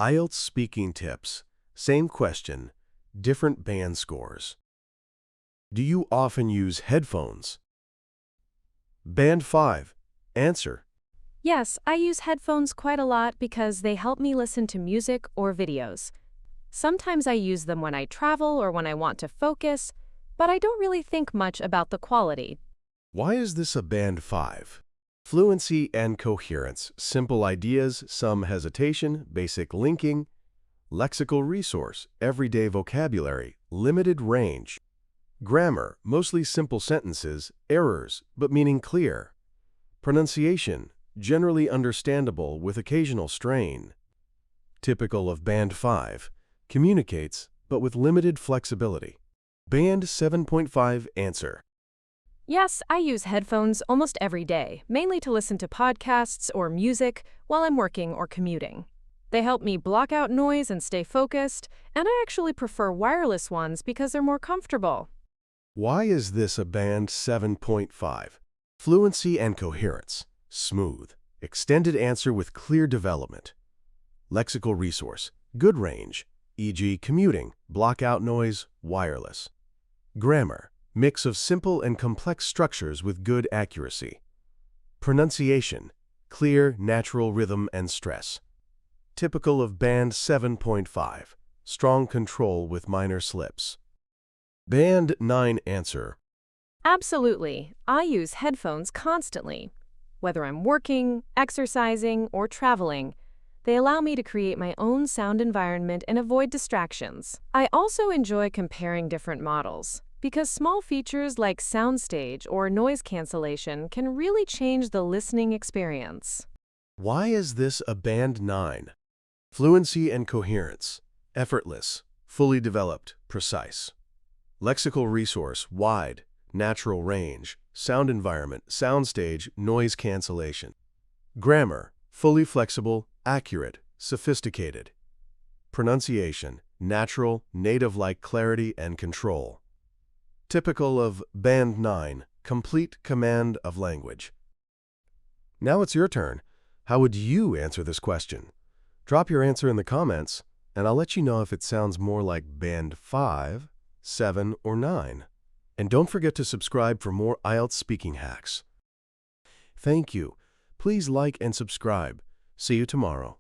IELTS speaking tips. Same question, different band scores. Do you often use headphones? Band 5. Answer. Yes, I use headphones quite a lot because they help me listen to music or videos. Sometimes I use them when I travel or when I want to focus, but I don't really think much about the quality. Why is this a Band 5? Fluency and coherence, simple ideas, some hesitation, basic linking, lexical resource, everyday vocabulary, limited range. Grammar, mostly simple sentences, errors, but meaning clear. Pronunciation, generally understandable with occasional strain. Typical of Band 5, communicates, but with limited flexibility. Band 7.5 Answer. Yes, I use headphones almost every day, mainly to listen to podcasts or music while I'm working or commuting. They help me block out noise and stay focused, and I actually prefer wireless ones because they're more comfortable. Why is this a Band 7.5? Fluency and coherence, smooth, extended answer with clear development. Lexical resource, good range, e.g. commuting, block out noise, wireless. Grammar, mix of simple and complex structures with good accuracy. Pronunciation, clear, natural rhythm and stress. Typical of Band 7.5, strong control with minor slips. Band 9 Answer. Absolutely. I use headphones constantly. Whether I'm working, exercising, or traveling, they allow me to create my own sound environment and avoid distractions. I also enjoy comparing different models, because small features like soundstage or noise cancellation can really change the listening experience. Why is this a Band 9? Fluency and coherence, effortless, fully developed, precise. Lexical resource, wide, natural range, sound environment, soundstage, noise cancellation. Grammar, fully flexible, accurate, sophisticated. Pronunciation, natural, native-like clarity and control. Typical of Band 9, complete command of language. Now it's your turn. How would you answer this question? Drop your answer in the comments, and I'll let you know if it sounds more like Band 5, 7, or 9. And don't forget to subscribe for more IELTS speaking hacks. Thank you. Please like and subscribe. See you tomorrow.